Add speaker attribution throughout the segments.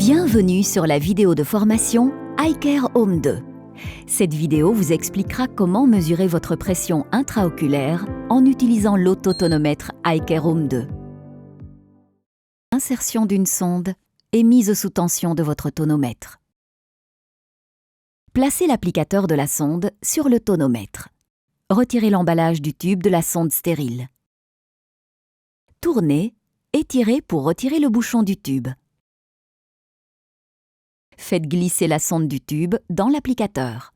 Speaker 1: Bienvenue sur la vidéo de formation iCare Home 2. Cette vidéo vous expliquera comment mesurer votre pression intraoculaire en utilisant l'autotonomètre iCare Home 2. Insertion d'une sonde et mise sous tension de votre tonomètre. Placez l'applicateur de la sonde sur le tonomètre. Retirez l'emballage du tube de la sonde stérile. Tournez et tirez pour retirer le bouchon du tube. Faites glisser la sonde du tube dans l'applicateur.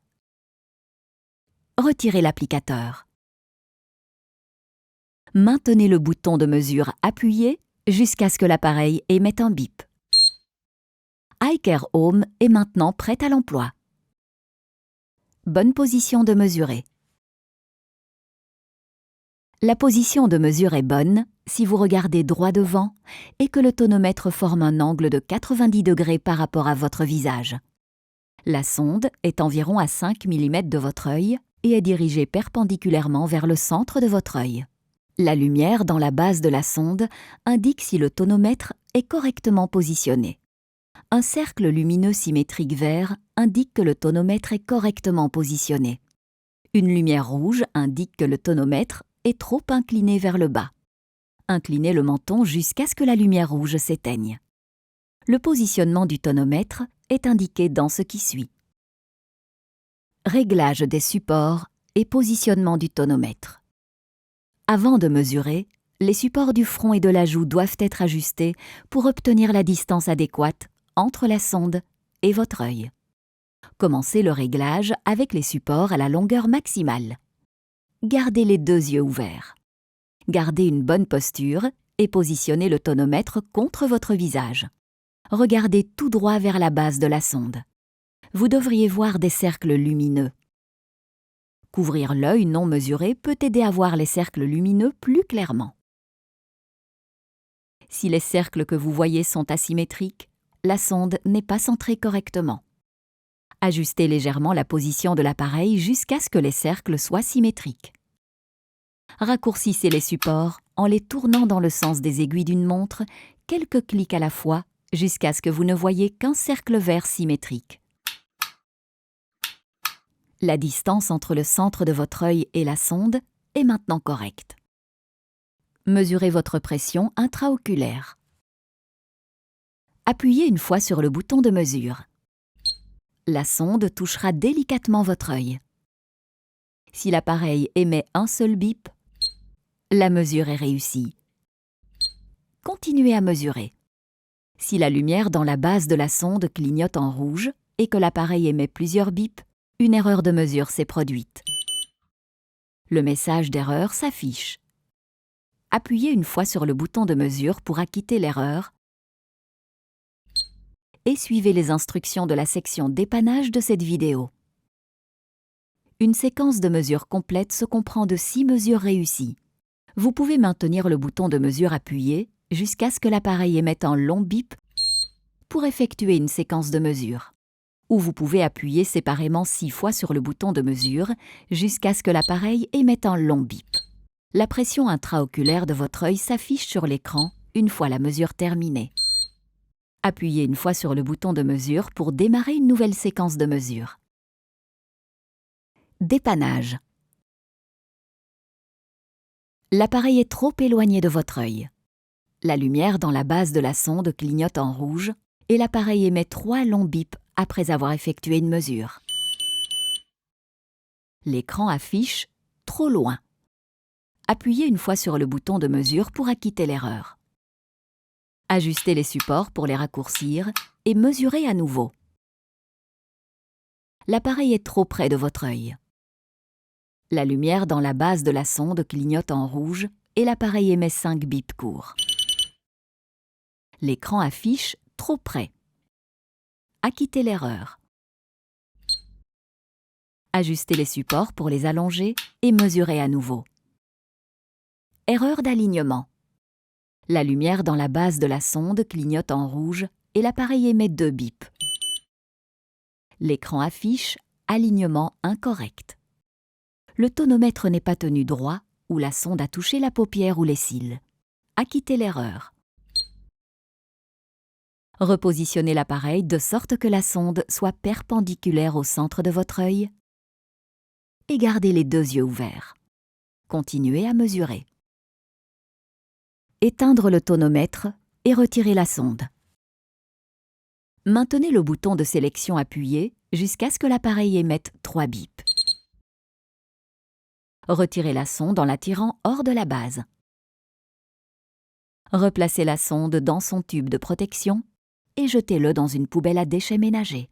Speaker 1: Retirez l'applicateur. Maintenez le bouton de mesure appuyé jusqu'à ce que l'appareil émette un bip. iCare Home est maintenant prêt à l'emploi. Bonne position de mesurer. La position de mesure est bonne si vous regardez droit devant et que le tonomètre forme un angle de 90 degrés par rapport à votre visage. La sonde est environ à 5 mm de votre œil et est dirigée perpendiculairement vers le centre de votre œil. La lumière dans la base de la sonde indique si le tonomètre est correctement positionné. Un cercle lumineux symétrique vert indique que le tonomètre est correctement positionné. Une lumière rouge indique que le tonomètre est trop incliné vers le bas. Inclinez le menton jusqu'à ce que la lumière rouge s'éteigne. Le positionnement du tonomètre est indiqué dans ce qui suit. Réglage des supports et positionnement du tonomètre. Avant de mesurer, les supports du front et de la joue doivent être ajustés pour obtenir la distance adéquate entre la sonde et votre œil. Commencez le réglage avec les supports à la longueur maximale. Gardez les deux yeux ouverts. Gardez une bonne posture et positionnez le tonomètre contre votre visage. Regardez tout droit vers la base de la sonde. Vous devriez voir des cercles lumineux. Couvrir l'œil non mesuré peut aider à voir les cercles lumineux plus clairement. Si les cercles que vous voyez sont asymétriques, la sonde n'est pas centrée correctement. Ajustez légèrement la position de l'appareil jusqu'à ce que les cercles soient symétriques. Raccourcissez les supports en les tournant dans le sens des aiguilles d'une montre, quelques clics à la fois, jusqu'à ce que vous ne voyez qu'un cercle vert symétrique. La distance entre le centre de votre œil et la sonde est maintenant correcte. Mesurez votre pression intraoculaire. Appuyez une fois sur le bouton de mesure. La sonde touchera délicatement votre œil. Si l'appareil émet un seul bip, la mesure est réussie. Continuez à mesurer. Si la lumière dans la base de la sonde clignote en rouge et que l'appareil émet plusieurs bips, une erreur de mesure s'est produite. Le message d'erreur s'affiche. Appuyez une fois sur le bouton de mesure pour acquitter l'erreur et suivez les instructions de la section dépannage de cette vidéo. Une séquence de mesure complète se comprend de 6 mesures réussies. Vous pouvez maintenir le bouton de mesure appuyé jusqu'à ce que l'appareil émette un long bip pour effectuer une séquence de mesure. Ou vous pouvez appuyer séparément 6 fois sur le bouton de mesure jusqu'à ce que l'appareil émette un long bip. La pression intraoculaire de votre œil s'affiche sur l'écran une fois la mesure terminée. Appuyez une fois sur le bouton de mesure pour démarrer une nouvelle séquence de mesure. Dépannage. L'appareil est trop éloigné de votre œil. La lumière dans la base de la sonde clignote en rouge et l'appareil émet 3 longs bips après avoir effectué une mesure. L'écran affiche « Trop loin ». Appuyez une fois sur le bouton de mesure pour acquitter l'erreur. Ajustez les supports pour les raccourcir et mesurez à nouveau. L'appareil est trop près de votre œil. La lumière dans la base de la sonde clignote en rouge et l'appareil émet 5 bips courts. L'écran affiche « Trop près ». Acquittez l'erreur. Ajustez les supports pour les allonger et mesurez à nouveau. Erreur d'alignement. La lumière dans la base de la sonde clignote en rouge et l'appareil émet 2 bips. L'écran affiche « Alignement incorrect ». Le tonomètre n'est pas tenu droit ou la sonde a touché la paupière ou les cils. Acquittez l'erreur. Repositionnez l'appareil de sorte que la sonde soit perpendiculaire au centre de votre œil et gardez les deux yeux ouverts. Continuez à mesurer. Éteindre le tonomètre et retirer la sonde. Maintenez le bouton de sélection appuyé jusqu'à ce que l'appareil émette 3 bips. Retirez la sonde en la tirant hors de la base. Replacez la sonde dans son tube de protection et jetez-le dans une poubelle à déchets ménagers.